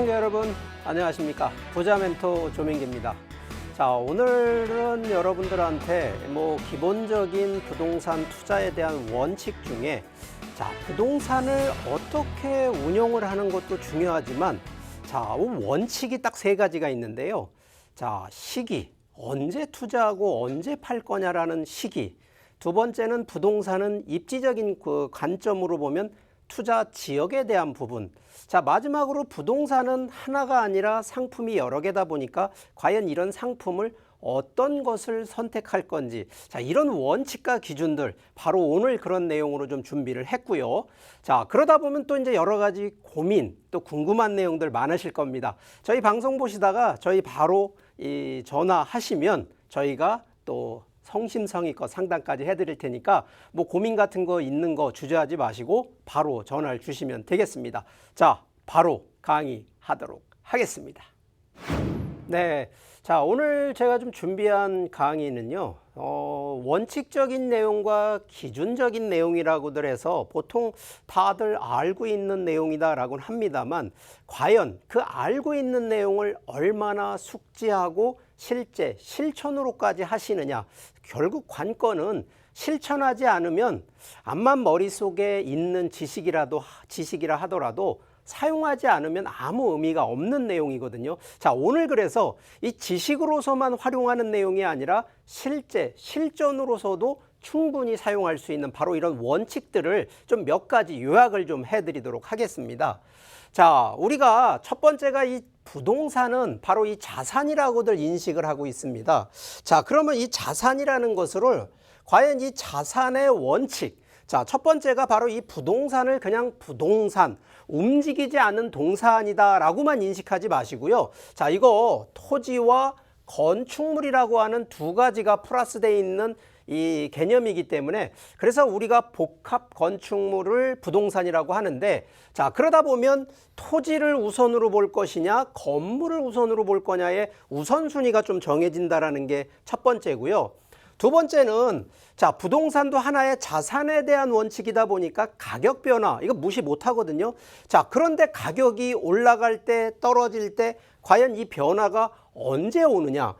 시청자 여러분 안녕하십니까. 부자 멘토 조민기입니다. 자, 오늘은 여러분들한테 기본적인 부동산 투자에 대한 원칙 중에 부동산을 어떻게 운용을 하는 것도 중요하지만 원칙이 딱 세 가지가 있는데요. 시기, 언제 투자하고 언제 팔 거냐라는 시기. 두 번째는 부동산은 입지적인 그 관점으로 보면 투자 지역에 대한 부분. 마지막으로 부동산은 하나가 아니라 상품이 여러 개다 보니까 과연 이런 상품을 어떤 것을 선택할 건지, 이런 원칙과 기준들, 바로 오늘 그런 내용으로 좀 준비를 했고요. 그러다 보면 또 이제 여러 가지 고민, 또 궁금한 내용들 많으실 겁니다. 저희 방송 보시다가 저희 바로 전화하시면 저희가 또 성심성의껏 상담까지 해드릴 테니까 고민 같은 거 있는 거 주저하지 마시고 바로 전화를 주시면 되겠습니다. 바로 강의하도록 하겠습니다. 네, 오늘 제가 좀 준비한 강의는요, 원칙적인 내용과 기준적인 내용이라고들 해서 보통 다들 알고 있는 내용이다라고는 합니다만, 과연 그 알고 있는 내용을 얼마나 숙지하고 실제 실천으로까지 하시느냐. 결국 관건은 실천하지 않으면 암만 머릿속에 있는 지식이라 하더라도 사용하지 않으면 아무 의미가 없는 내용이거든요. 오늘 그래서 이 지식으로서만 활용하는 내용이 아니라 실제 실전으로서도 충분히 사용할 수 있는 바로 이런 원칙들을 좀 몇 가지 요약을 좀 해드리도록 하겠습니다. 우리가 첫 번째가 이 부동산은 바로 이 자산이라고들 인식을 하고 있습니다. 그러면 이 자산이라는 것을 과연 이 자산의 원칙, 첫 번째가 바로 이 부동산을 그냥 부동산, 움직이지 않는 동산이다 라고만 인식하지 마시고요. 이거 토지와 건축물이라고 하는 두 가지가 플러스되어 있는 이 개념이기 때문에, 그래서 우리가 복합 건축물을 부동산이라고 하는데, 그러다 보면 토지를 우선으로 볼 것이냐 건물을 우선으로 볼 거냐의 우선순위가 좀 정해진다라는 게 첫 번째고요. 두 번째는 부동산도 하나의 자산에 대한 원칙이다 보니까 가격 변화, 이거 무시 못 하거든요. 그런데 가격이 올라갈 때 떨어질 때 과연 이 변화가 언제 오느냐.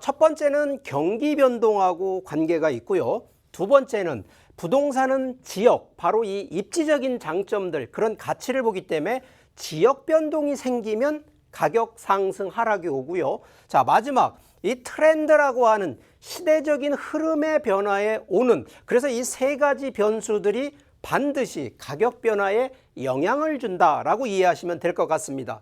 첫 번째는 경기 변동하고 관계가 있고요. 두 번째는 부동산은 지역, 바로 이 입지적인 장점들, 그런 가치를 보기 때문에 지역 변동이 생기면 가격 상승 하락이 오고요. 마지막 이 트렌드라고 하는 시대적인 흐름의 변화에 오는, 그래서 이 세 가지 변수들이 반드시 가격 변화에 영향을 준다라고 이해하시면 될 것 같습니다.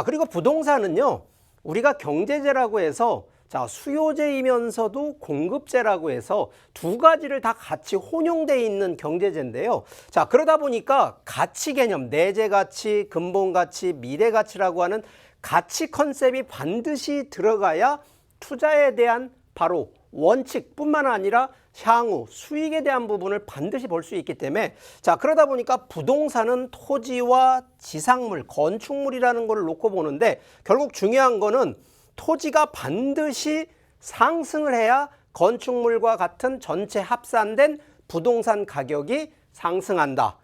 그리고 부동산은요, 우리가 경제재라고 해서 수요재이면서도 공급재라고 해서 두 가지를 다 같이 혼용되어 있는 경제재인데요. 그러다 보니까 가치 개념, 내재 가치, 근본 가치, 미래 가치라고 하는 가치 컨셉이 반드시 들어가야 투자에 대한 바로 원칙뿐만 아니라 향후 수익에 대한 부분을 반드시 볼 수 있기 때문에, 그러다 보니까 부동산은 토지와 지상물, 건축물이라는 걸 놓고 보는데, 결국 중요한 거는 토지가 반드시 상승을 해야 건축물과 같은 전체 합산된 부동산 가격이 상승한다.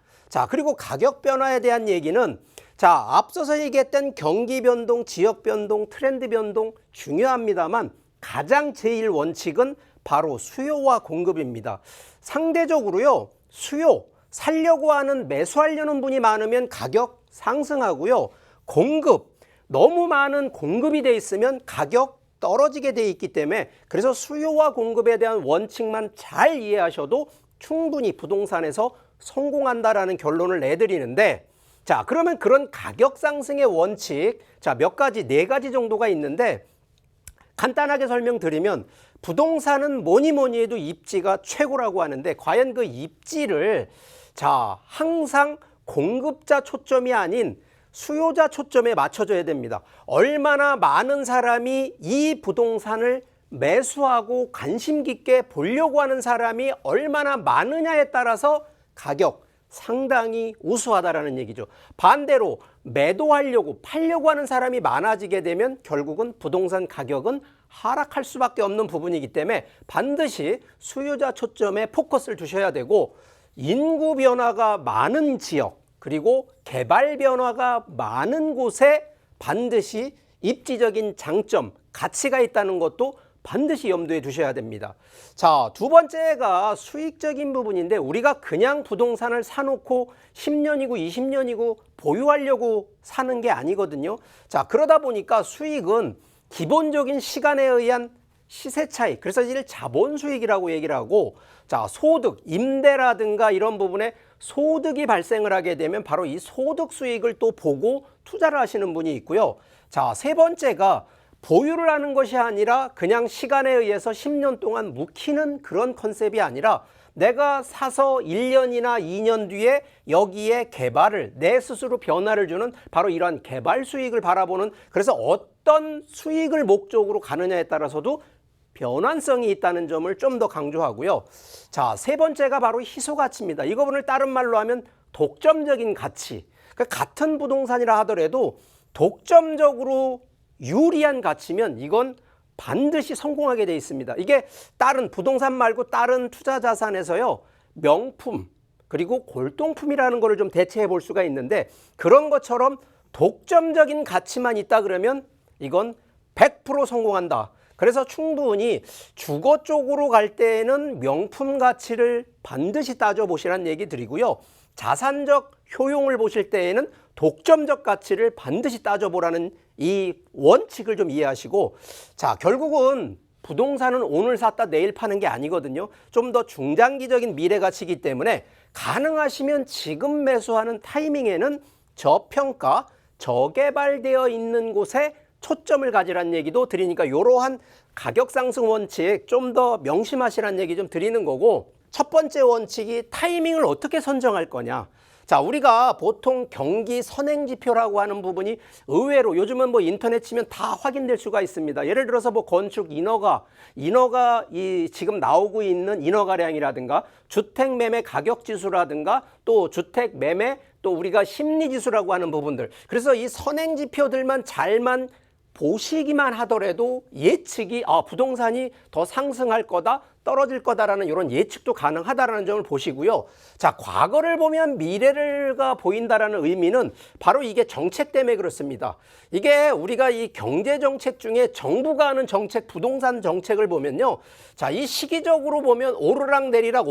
그리고 가격 변화에 대한 얘기는 앞서서 얘기했던 경기 변동, 지역 변동, 트렌드 변동 중요합니다만, 가장 제일 원칙은 바로 수요와 공급입니다. 상대적으로요, 수요, 살려고 하는, 매수하려는 분이 많으면 가격 상승하고요. 공급, 너무 많은 공급이 돼 있으면 가격 떨어지게 돼 있기 때문에, 그래서 수요와 공급에 대한 원칙만 잘 이해하셔도 충분히 부동산에서 성공한다라는 결론을 내드리는데, 그러면 그런 가격 상승의 원칙, 몇 가지, 네 가지 정도가 있는데, 간단하게 설명드리면 부동산은 뭐니 해도 입지가 최고라고 하는데, 과연 그 입지를 항상 공급자 초점이 아닌 수요자 초점에 맞춰줘야 됩니다. 얼마나 많은 사람이 이 부동산을 매수하고 관심 깊게 보려고 하는 사람이 얼마나 많으냐에 따라서 가격 상당히 우수하다라는 얘기죠. 반대로 매도하려고 팔려고 하는 사람이 많아지게 되면 결국은 부동산 가격은 하락할 수밖에 없는 부분이기 때문에 반드시 수요자 초점에 포커스를 두셔야 되고, 인구 변화가 많은 지역 그리고 개발 변화가 많은 곳에 반드시 입지적인 장점, 가치가 있다는 것도 반드시 염두에 두셔야 됩니다. 자, 두 번째가 수익적인 부분인데 우리가 그냥 부동산을 사놓고 10년이고 20년이고 보유하려고 사는 게 아니거든요. 자, 그러다 보니까 수익은 기본적인 시간에 의한 시세 차익, 그래서 이를 자본 수익이라고 얘기를 하고, 자, 소득, 임대라든가 이런 부분에 소득이 발생을 하게 되면 바로 이 소득 수익을 또 보고 투자를 하시는 분이 있고요. 자, 세 번째가 보유를 하는 것이 아니라 그냥 시간에 의해서 10년 동안 묵히는 그런 컨셉이 아니라 내가 사서 1년이나 2년 뒤에 여기에 개발을, 내 스스로 변화를 주는 바로 이러한 개발 수익을 바라보는, 그래서 어떤 수익을 목적으로 가느냐에 따라서도 변환성이 있다는 점을 좀 더 강조하고요. 자, 세 번째가 바로 희소가치입니다. 이 부분을 다른 말로 하면 독점적인 가치. 그러니까 같은 부동산이라 하더라도 독점적으로 유리한 가치면 이건 반드시 성공하게 돼 있습니다. 이게 다른 부동산 말고 다른 투자 자산에서요, 명품 그리고 골동품이라는 거를 좀 대체해 볼 수가 있는데, 그런 것처럼 독점적인 가치만 있다 그러면 이건 100% 성공한다. 그래서 충분히 주거 쪽으로 갈 때에는 명품 가치를 반드시 따져보시라는 얘기 드리고요. 자산적 효용을 보실 때에는 독점적 가치를 반드시 따져보라는 이 원칙을 좀 이해하시고, 자, 결국은 부동산은 오늘 샀다 내일 파는 게 아니거든요. 좀 더 중장기적인 미래 가치이기 때문에 가능하시면 지금 매수하는 타이밍에는 저평가, 저개발되어 있는 곳에 초점을 가지라는 얘기도 드리니까 이러한 가격 상승 원칙 좀 더 명심하시라는 얘기 좀 드리는 거고, 첫 번째 원칙이 타이밍을 어떻게 선정할 거냐. 자, 우리가 보통 경기 선행지표라고 하는 부분이 의외로 요즘은 뭐 인터넷 치면 다 확인될 수가 있습니다. 예를 들어서 뭐 건축 인허가 이 지금 나오고 있는 인허가량이라든가 주택 매매 가격 지수라든가 또 주택 매매 또 우리가 심리 지수라고 하는 부분들. 그래서 이 선행지표들만 잘만 보시기만 하더라도 예측이 부동산이 더 상승할 거다, 떨어질 거다라는 이런 예측도 가능하다라는 점을 보시고요. 자, 과거를 보면 미래가 보인다라는 의미는 바로 이게 정책 때문에 그렇습니다. 이게 우리가 이 경제 정책 중에 정부가 하는 정책, 부동산 정책을 보면요. 자, 이 시기적으로 보면 오르락 내리락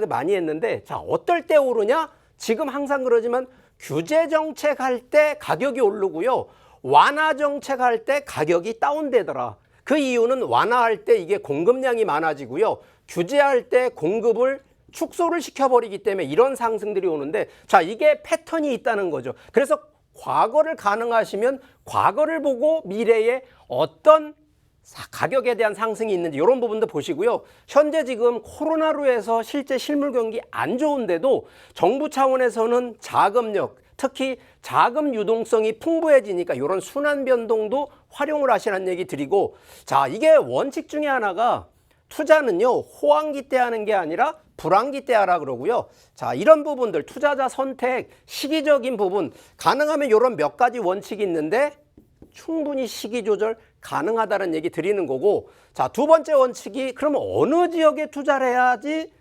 많이 했는데, 자, 어떨 때 오르냐? 지금 항상 그러지만 규제 정책 할 때 가격이 오르고요. 완화 정책 할 때 가격이 다운되더라. 그 이유는 완화할 때 이게 공급량이 많아지고요. 규제할 때 공급을 축소를 시켜버리기 때문에 이런 상승들이 오는데, 자, 이게 패턴이 있다는 거죠. 그래서 과거를 가능하시면 과거를 보고 미래에 어떤 가격에 대한 상승이 있는지 이런 부분도 보시고요. 현재 지금 코로나로 해서 실제 실물 경기 안 좋은데도 정부 차원에서는 자금력, 특히 자금 유동성이 풍부해지니까 이런 순환 변동도 활용을 하시라는 얘기 드리고, 자, 이게 원칙 중에 하나가 투자는요, 호황기 때 하는 게 아니라 불황기 때 하라 그러고요. 자, 이런 부분들 투자자 선택, 시기적인 부분 가능하면 이런 몇 가지 원칙이 있는데 충분히 시기 조절 가능하다는 얘기 드리는 거고, 자, 두 번째 원칙이 그러면 어느 지역에 투자를 해야지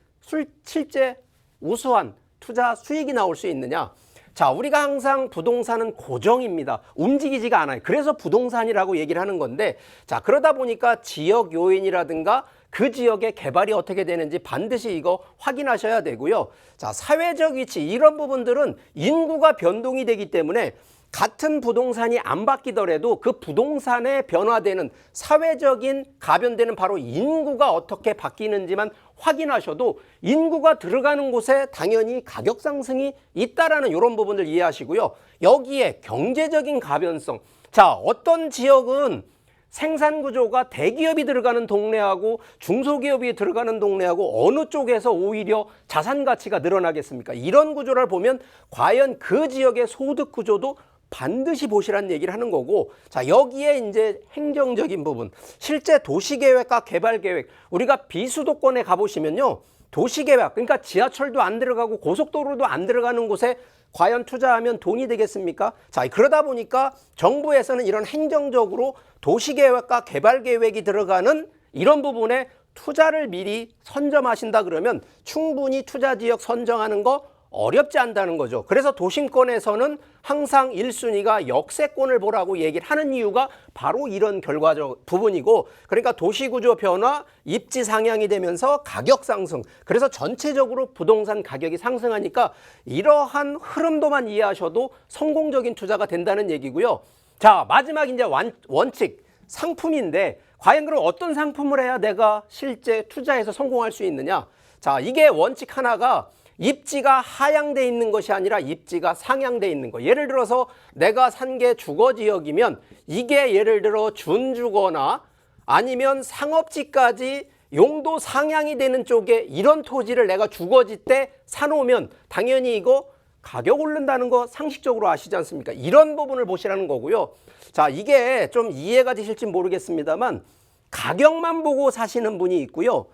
실제 우수한 투자 수익이 나올 수 있느냐. 자, 우리가 항상 부동산은 고정입니다. 움직이지가 않아요. 그래서 부동산이라고 얘기를 하는 건데, 자, 그러다 보니까 지역 요인이라든가 그 지역의 개발이 어떻게 되는지 반드시 이거 확인하셔야 되고요. 자, 사회적 위치 이런 부분들은 인구가 변동이 되기 때문에 같은 부동산이 안 바뀌더라도 그 부동산에 변화되는 사회적인 가변되는 바로 인구가 어떻게 바뀌는지만 확인하셔도 인구가 들어가는 곳에 당연히 가격 상승이 있다라는 이런 부분들 이해하시고요. 여기에 경제적인 가변성. 자, 어떤 지역은 생산 구조가 대기업이 들어가는 동네하고 중소기업이 들어가는 동네하고 어느 쪽에서 오히려 자산 가치가 늘어나겠습니까? 이런 구조를 보면 과연 그 지역의 소득 구조도 반드시 보시라는 얘기를 하는 거고, 자, 여기에 이제 행정적인 부분, 실제 도시계획과 개발계획, 우리가 비수도권에 가보시면요, 도시계획, 그러니까 지하철도 안 들어가고 고속도로도 안 들어가는 곳에 과연 투자하면 돈이 되겠습니까? 자, 그러다 보니까 정부에서는 이런 행정적으로 도시계획과 개발계획이 들어가는 이런 부분에 투자를 미리 선점하신다 그러면 충분히 투자 지역 선정하는 거 어렵지 않다는 거죠. 그래서 도심권에서는 항상 1순위가 역세권을 보라고 얘기를 하는 이유가 바로 이런 결과적 부분이고, 그러니까 도시구조 변화, 입지 상향이 되면서 가격 상승, 그래서 전체적으로 부동산 가격이 상승하니까 이러한 흐름도만 이해하셔도 성공적인 투자가 된다는 얘기고요. 자, 마지막 이제 원칙, 상품인데 과연 그럼 어떤 상품을 해야 내가 실제 투자해서 성공할 수 있느냐? 자, 이게 원칙 하나가 입지가 하향돼 있는 것이 아니라 입지가 상향돼 있는 거. 예를 들어서 내가 산 게 주거지역이면 이게 예를 들어 준주거나 아니면 상업지까지 용도 상향이 되는 쪽에 이런 토지를 내가 주거지 때 사놓으면 당연히 이거 가격 오른다는 거 상식적으로 아시지 않습니까? 이런 부분을 보시라는 거고요. 자, 이게 좀 이해가 되실지 모르겠습니다만 가격만 보고 사시는 분이 있고요.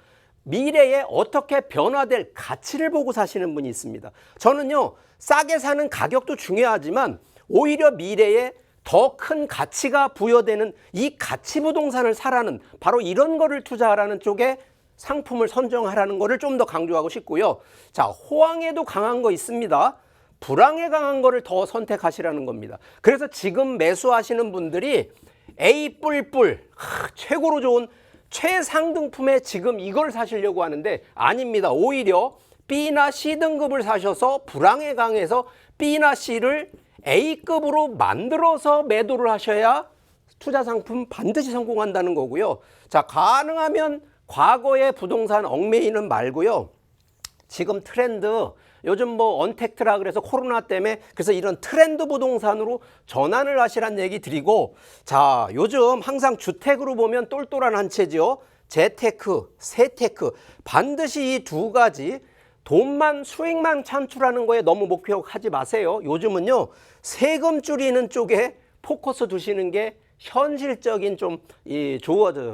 미래에 어떻게 변화될 가치를 보고 사시는 분이 있습니다. 저는요, 싸게 사는 가격도 중요하지만 오히려 미래에 더 큰 가치가 부여되는 이 가치 부동산을 사라는, 바로 이런 거를 투자하라는 쪽에 상품을 선정하라는 거를 좀 더 강조하고 싶고요. 자, 호황에도 강한 거 있습니다. 불황에 강한 거를 더 선택하시라는 겁니다. 그래서 지금 매수하시는 분들이 A 뿔뿔 최고로 좋은 최상등품에 지금 이걸 사시려고 하는데 아닙니다. 오히려 B나 C 등급을 사셔서 불황에 강해서 B나 C를 A급으로 만들어서 매도를 하셔야 투자 상품 반드시 성공한다는 거고요. 자, 가능하면 과거의 부동산 얽매이는 말고요. 지금 트렌드, 요즘 뭐 언택트라 그래서 코로나 때문에 그래서 이런 트렌드 부동산으로 전환을 하시란 얘기 드리고, 자, 요즘 항상 주택으로 보면 똘똘한 한 채죠. 재테크, 세테크, 반드시 이 두 가지 돈만 수익만 창출하는 거에 너무 목표하지 마세요. 요즘은요, 세금 줄이는 쪽에 포커스 두시는 게 현실적인 좀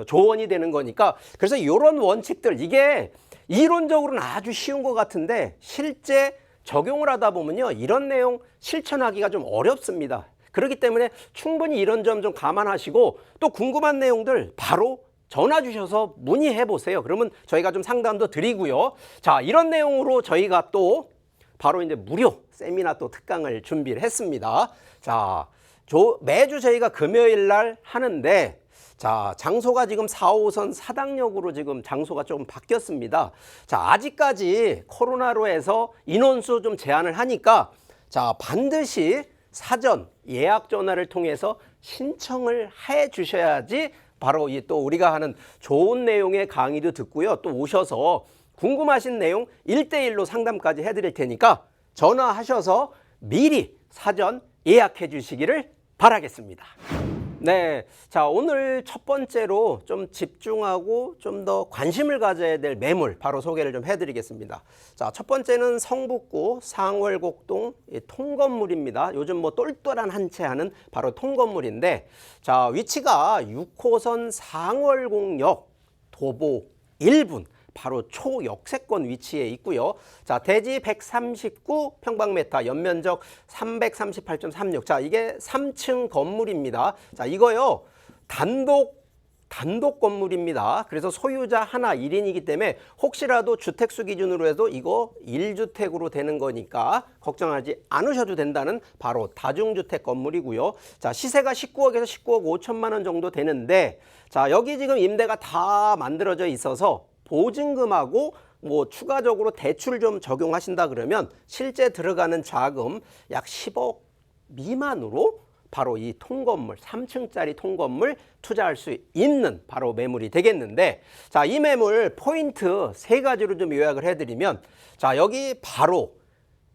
조언이 되는 거니까, 그래서 이런 원칙들, 이게 이론적으로는 아주 쉬운 것 같은데 실제 적용을 하다 보면요, 이런 내용 실천하기가 좀 어렵습니다. 그렇기 때문에 충분히 이런 점 좀 감안하시고 또 궁금한 내용들 바로 전화 주셔서 문의해 보세요. 그러면 저희가 좀 상담도 드리고요. 자, 이런 내용으로 저희가 또 바로 이제 무료 세미나 또 특강을 준비를 했습니다. 자, 매주 저희가 금요일 날 하는데, 자, 장소가 지금 4호선 사당역으로 지금 장소가 좀 바뀌었습니다. 자, 아직까지 코로나로 해서 인원수 좀 제한을 하니까, 자, 반드시 사전 예약 전화를 통해서 신청을 해 주셔야지 바로 이 또 우리가 하는 좋은 내용의 강의도 듣고요. 또 오셔서 궁금하신 내용 1대1로 상담까지 해드릴 테니까 전화하셔서 미리 사전 예약해 주시기를 바라겠습니다. 네, 자, 오늘 첫 번째로 좀 집중하고 좀 더 관심을 가져야 될 매물 바로 소개를 좀 해드리겠습니다. 자, 첫 번째는 성북구 상월곡동 통건물입니다. 요즘 뭐 똘똘한 한 채 하는 바로 통건물인데, 자, 위치가 6호선 상월곡역 도보 1분 바로 초역세권 위치에 있고요. 자, 대지 139평방미터, 연면적 338.36. 자, 이게 3층 건물입니다. 자, 이거요, 단독 건물입니다. 그래서 소유자 하나 1인이기 때문에 혹시라도 주택수 기준으로 해도 이거 1주택으로 되는 거니까 걱정하지 않으셔도 된다는 바로 다중주택 건물이고요. 자, 시세가 19억에서 19억 5천만 원 정도 되는데, 자, 여기 지금 임대가 다 만들어져 있어서 보증금하고 뭐 추가적으로 대출 좀 적용하신다 그러면 실제 들어가는 자금 약 10억 미만으로 바로 이 통건물, 3층짜리 통건물 투자할 수 있는 바로 매물이 되겠는데, 자, 이 매물 포인트 세 가지로 좀 요약을 해드리면, 자, 여기 바로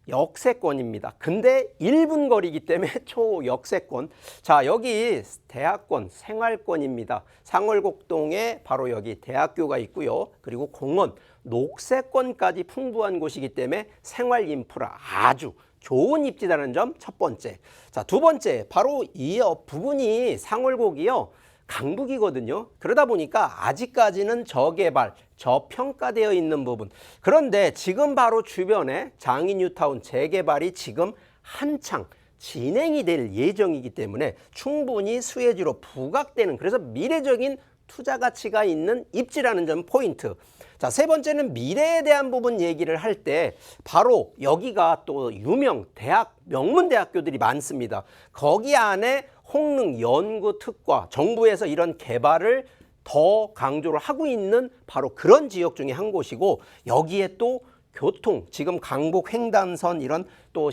역세권입니다. 근데 1분 거리이기 때문에 초역세권. 자, 여기 대학권, 생활권입니다. 상월곡동에 바로 여기 대학교가 있고요. 그리고 공원, 녹색권까지 풍부한 곳이기 때문에 생활 인프라 아주 좋은 입지라는 점 첫 번째. 자, 두 번째, 바로 이 부분이 상월곡이요, 강북이거든요. 그러다 보니까 아직까지는 저개발, 저평가되어 있는 부분. 그런데 지금 바로 주변에 장인 뉴타운 재개발이 지금 한창 진행이 될 예정이기 때문에 충분히 수혜주로 부각되는, 그래서 미래적인 투자 가치가 있는 입지라는 점 포인트. 자, 세 번째는 미래에 대한 부분 얘기를 할 때 바로 여기가 또 유명 대학, 명문 대학교들이 많습니다. 거기 안에 홍릉 연구특과, 정부에서 이런 개발을 더 강조를 하고 있는 바로 그런 지역 중에 한 곳이고, 여기에 또 교통, 지금 강북 횡단선 이런 또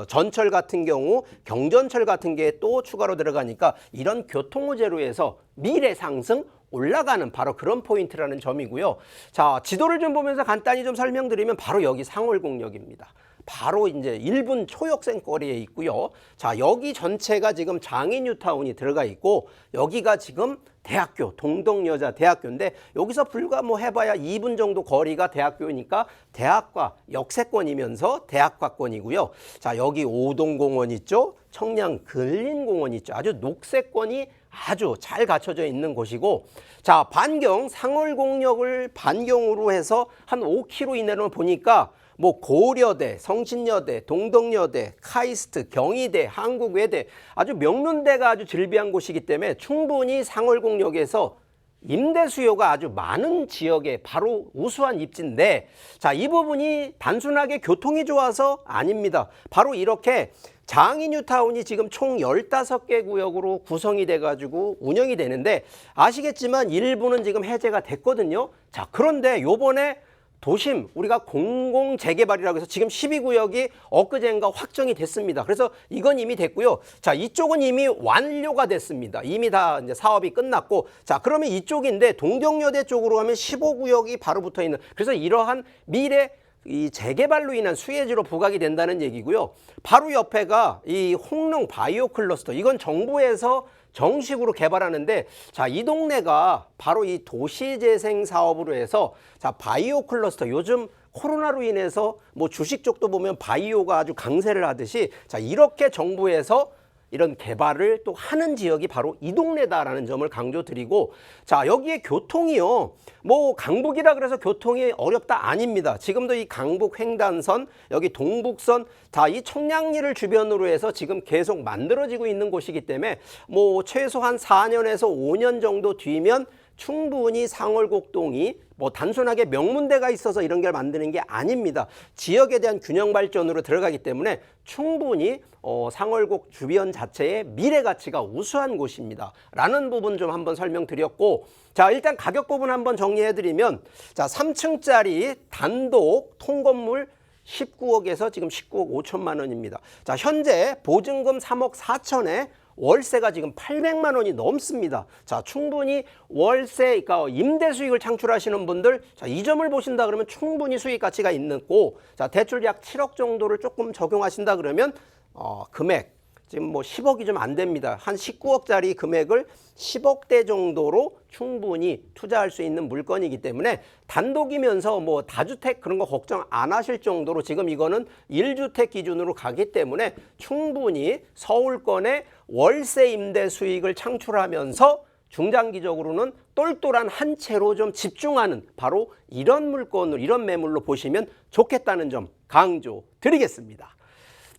전철 같은 경우, 경전철 같은 게 또 추가로 들어가니까 이런 교통 호재로 해서 미래 상승 올라가는 바로 그런 포인트라는 점이고요. 자, 지도를 좀 보면서 간단히 좀 설명드리면 바로 여기 상월공역입니다. 바로 이제 1분 초역생 거리에 있고요. 자, 여기 전체가 지금 장애뉴타운이 들어가 있고, 여기가 지금 대학교, 동덕여자대학교인데 여기서 불과 뭐 해봐야 2분 정도 거리가 대학교니까 대학과 역세권이면서 대학과권이고요. 자, 여기 오동공원 있죠. 청량 근린공원 있죠. 아주 녹색권이 아주 잘 갖춰져 있는 곳이고, 자, 반경 상월공역을 반경으로 해서 한 5km 이내로 보니까 뭐 고려대, 성신여대, 동덕여대, 카이스트, 경희대, 한국외대, 아주 명문대가 아주 즐비한 곳이기 때문에 충분히 상월공역에서 임대 수요가 아주 많은 지역에 바로 우수한 입지인데, 자, 이 부분이 단순하게 교통이 좋아서 아닙니다. 바로 이렇게 장애뉴타운이 지금 총 15개 구역으로 구성이 돼가지고 운영이 되는데, 아시겠지만 일부는 지금 해제가 됐거든요. 자, 그런데 요번에 도심 우리가 공공재개발이라고 해서 지금 12구역이 엊그제인가 확정이 됐습니다. 그래서 이건 이미 됐고요. 자, 이쪽은 이미 완료가 됐습니다. 이미 다 이제 사업이 끝났고, 자, 그러면 이쪽인데 동덕여대 쪽으로 가면 15구역이 바로 붙어 있는, 그래서 이러한 미래 이 재개발로 인한 수혜지로 부각이 된다는 얘기고요. 바로 옆에가 이 홍릉 바이오 클러스터, 이건 정부에서 정식으로 개발하는데, 자, 이 동네가 바로 이 도시재생 사업으로 해서, 자, 바이오 클러스터, 요즘 코로나로 인해서 뭐 주식 쪽도 보면 바이오가 아주 강세를 하듯이, 자, 이렇게 정부에서 이런 개발을 또 하는 지역이 바로 이 동네다라는 점을 강조드리고, 자, 여기에 교통이요, 뭐 강북이라 그래서 교통이 어렵다 아닙니다. 지금도 이 강북 횡단선, 여기 동북선, 자, 이 청량리를 주변으로 해서 지금 계속 만들어지고 있는 곳이기 때문에 뭐 최소한 4년에서 5년 정도 뒤면 충분히 상월곡동이 뭐 단순하게 명문대가 있어서 이런 걸 만드는 게 아닙니다. 지역에 대한 균형 발전으로 들어가기 때문에 충분히 상월곡 주변 자체의 미래 가치가 우수한 곳입니다. 라는 부분 좀 한번 설명드렸고, 자, 일단 가격 부분 한번 정리해드리면, 자, 3층짜리 단독 통건물 19억에서 지금 19억 5천만 원입니다. 자, 현재 보증금 3억 4천에 월세가 지금 800만 원이 넘습니다. 자, 충분히 월세, 그러니까 임대 수익을 창출하시는 분들, 자, 이 점을 보신다 그러면 충분히 수익 가치가 있는 고, 자, 대출 약 7억 정도를 조금 적용하신다 그러면 금액 지금 뭐 10억이 좀 안 됩니다. 한 19억짜리 금액을 10억대 정도로 충분히 투자할 수 있는 물건이기 때문에 단독이면서 뭐 다주택 그런 거 걱정 안 하실 정도로 지금 이거는 1주택 기준으로 가기 때문에 충분히 서울권의 월세 임대 수익을 창출하면서 중장기적으로는 똘똘한 한 채로 좀 집중하는 바로 이런 물건으로, 이런 매물로 보시면 좋겠다는 점 강조드리겠습니다.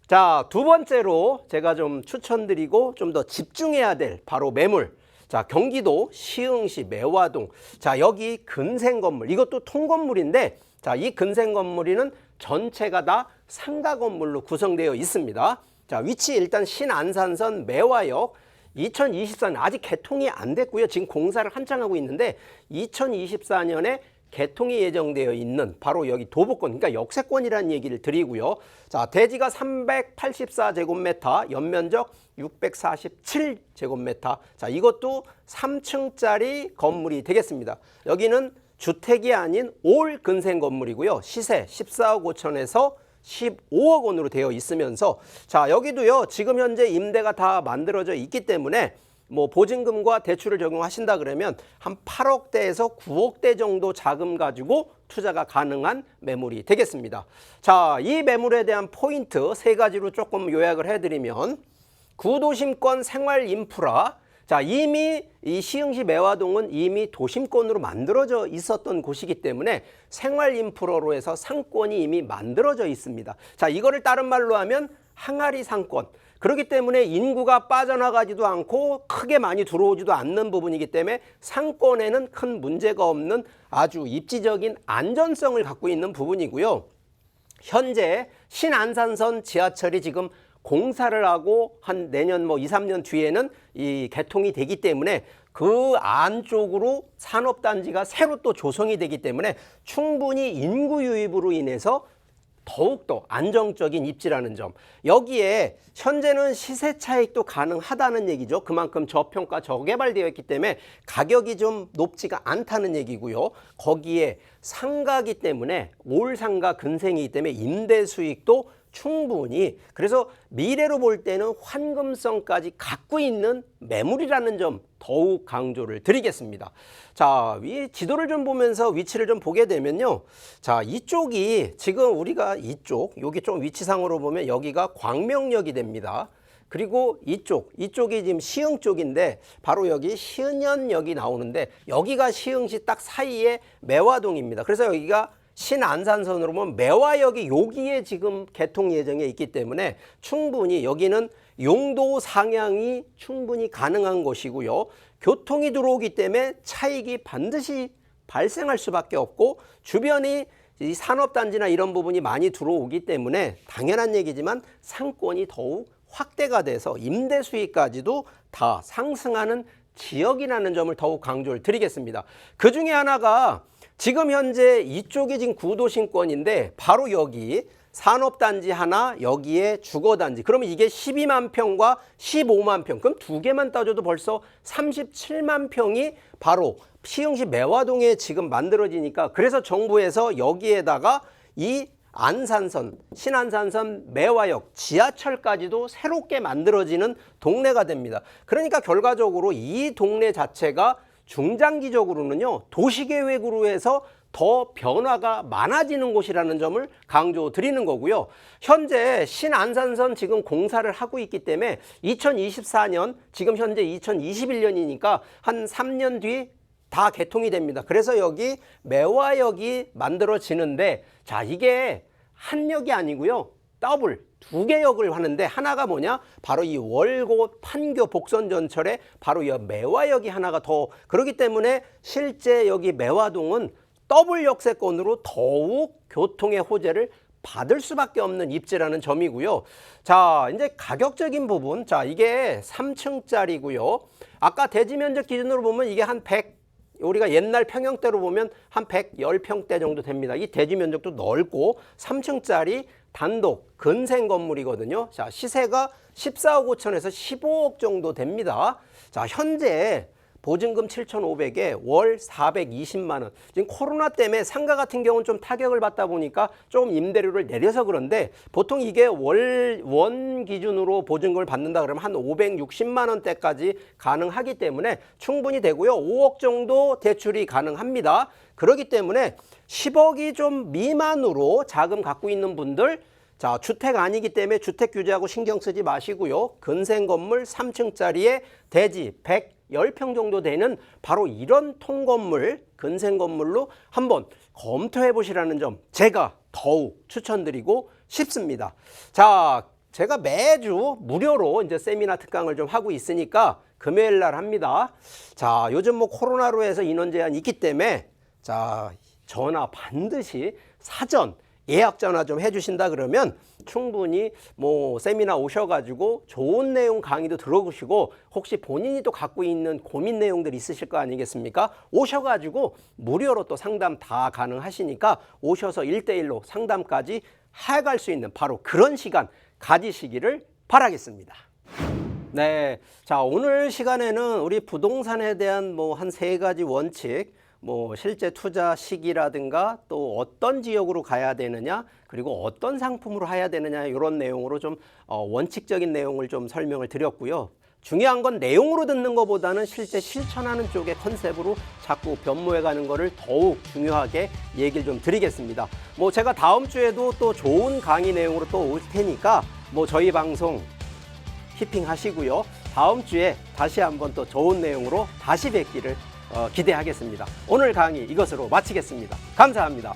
자, 두 번째로 제가 좀 추천드리고 좀 더 집중해야 될 바로 매물. 자, 경기도 시흥시 매화동. 자, 여기 근생 건물, 이것도 통건물인데, 자, 이 근생 건물이는 전체가 다 상가 건물로 구성되어 있습니다. 자, 위치 일단 신안산선 매화역, 2024년 아직 개통이 안 됐고요. 지금 공사를 한창 하고 있는데 2024년에 개통이 예정되어 있는 바로 여기 도보권, 그러니까 역세권이라는 얘기를 드리고요. 자, 대지가 384제곱미터, 연면적 647제곱미터. 자, 이것도 3층짜리 건물이 되겠습니다. 여기는 주택이 아닌 올 근생 건물이고요. 시세 14억 5천에서 15억 원으로 되어 있으면서, 자, 여기도요, 지금 현재 임대가 다 만들어져 있기 때문에 뭐 보증금과 대출을 적용하신다 그러면 한 8억대에서 9억대 정도 자금 가지고 투자가 가능한 매물이 되겠습니다. 자, 이 매물에 대한 포인트 세 가지로 조금 요약을 해드리면, 구도심권 생활 인프라. 자, 이미 이 시흥시 매화동은 이미 도심권으로 만들어져 있었던 곳이기 때문에 생활 인프라로 해서 상권이 이미 만들어져 있습니다. 자, 이거를 다른 말로 하면 항아리 상권. 그렇기 때문에 인구가 빠져나가지도 않고 크게 많이 들어오지도 않는 부분이기 때문에 상권에는 큰 문제가 없는 아주 입지적인 안전성을 갖고 있는 부분이고요. 현재 신안산선 지하철이 지금 공사를 하고 한 내년 뭐 2, 3년 뒤에는 이 개통이 되기 때문에 그 안쪽으로 산업단지가 새로 또 조성이 되기 때문에 충분히 인구 유입으로 인해서 더욱더 안정적인 입지라는 점. 여기에 현재는 시세 차익도 가능하다는 얘기죠. 그만큼 저평가 저개발되어 있기 때문에 가격이 좀 높지가 않다는 얘기고요. 거기에 상가기 때문에 올 상가 근생이기 때문에 임대 수익도 충분히, 그래서 미래로 볼 때는 환금성까지 갖고 있는 매물이라는 점 더욱 강조를 드리겠습니다. 자, 이 지도를 좀 보면서 위치를 좀 보게 되면요. 자, 이쪽이 지금 우리가 여기 좀 위치상으로 보면 여기가 광명역이 됩니다. 그리고 이쪽이 지금 시흥 쪽인데 바로 여기 시은현역이 나오는데 여기가 시흥시 딱 사이에 매화동입니다. 그래서 여기가 신안산선으로 보면 매화역이 여기에 지금 개통 예정에 있기 때문에 충분히 여기는 용도 상향이 충분히 가능한 곳이고요. 교통이 들어오기 때문에 차익이 반드시 발생할 수밖에 없고 주변이 이 산업단지나 이런 부분이 많이 들어오기 때문에 당연한 얘기지만 상권이 더욱 확대가 돼서 임대 수익까지도 다 상승하는 지역이라는 점을 더욱 강조를 드리겠습니다. 그 중에 하나가 지금 현재 이쪽이 지금 구도심권인데 바로 여기 산업단지 하나, 여기에 주거단지. 그러면 이게 12만 평과 15만 평. 그럼 두 개만 따져도 벌써 37만 평이 바로 시흥시 매화동에 지금 만들어지니까 그래서 정부에서 여기에다가 이 안산선, 신안산선 매화역, 지하철까지도 새롭게 만들어지는 동네가 됩니다. 그러니까 결과적으로 이 동네 자체가 중장기적으로는요, 도시계획으로 해서 더 변화가 많아지는 곳이라는 점을 강조 드리는 거고요. 현재 신안산선 지금 공사를 하고 있기 때문에 2024년, 지금 현재 2021년이니까 한 3년 뒤 다 개통이 됩니다. 그래서 여기 매화역이 만들어지는데, 자, 이게 한 역이 아니고요. 더블 두 개 역을 하는데 하나가 뭐냐? 바로 이 월곶 판교 복선전철에 바로 이 매화역이 하나가 더, 그렇기 때문에 실제 여기 매화동은 더블 역세권으로 더욱 교통의 호재를 받을 수밖에 없는 입지라는 점이고요. 자, 이제 가격적인 부분. 자, 이게 3층짜리고요. 아까 대지 면적 기준으로 보면 이게 한 100, 우리가 옛날 평형대로 보면 한 110평대 정도 됩니다. 이 대지 면적도 넓고 3층짜리 단독 근생 건물이거든요. 자, 시세가 14억 5천에서 15억 정도 됩니다. 자, 현재 보증금 7,500에 월 420만 원. 지금 코로나 때문에 상가 같은 경우는 좀 타격을 받다 보니까 조금 임대료를 내려서 그런데 보통 이게 원 기준으로 보증금을 받는다 그러면 한 560만 원대까지 가능하기 때문에 충분히 되고요. 5억 정도 대출이 가능합니다. 그렇기 때문에 10억이 좀 미만으로 자금 갖고 있는 분들, 자, 주택 아니기 때문에 주택 규제하고 신경 쓰지 마시고요. 근생 건물 3층짜리에 대지 110평 정도 되는 바로 이런 통건물, 근생 건물로 한번 검토해 보시라는 점 제가 더욱 추천드리고 싶습니다. 자, 제가 매주 무료로 이제 세미나 특강을 좀 하고 있으니까 금요일 날 합니다. 자, 요즘 뭐 코로나로 해서 인원 제한이 있기 때문에 자, 전화 반드시 사전 예약 전화 좀 해주신다 그러면 충분히 뭐 세미나 오셔가지고 좋은 내용 강의도 들어보시고 혹시 본인이 또 갖고 있는 고민 내용들 있으실 거 아니겠습니까? 오셔가지고 무료로 또 상담 다 가능하시니까 오셔서 1대1로 상담까지 해갈 수 있는 바로 그런 시간 가지시기를 바라겠습니다. 네, 자, 오늘 시간에는 우리 부동산에 대한 뭐 한 3가지 원칙, 뭐 실제 투자 시기라든가 또 어떤 지역으로 가야 되느냐, 그리고 어떤 상품으로 해야 되느냐, 이런 내용으로 좀 원칙적인 내용을 좀 설명을 드렸고요. 중요한 건 내용으로 듣는 것보다는 실제 실천하는 쪽의 컨셉으로 자꾸 변모해 가는 거를 더욱 중요하게 얘기를 좀 드리겠습니다. 뭐 제가 다음 주에도 또 좋은 강의 내용으로 또 올 테니까 뭐 저희 방송 키핑 하시고요. 다음 주에 다시 한번 또 좋은 내용으로 다시 뵙기를 기대하겠습니다. 오늘 강의 이것으로 마치겠습니다. 감사합니다.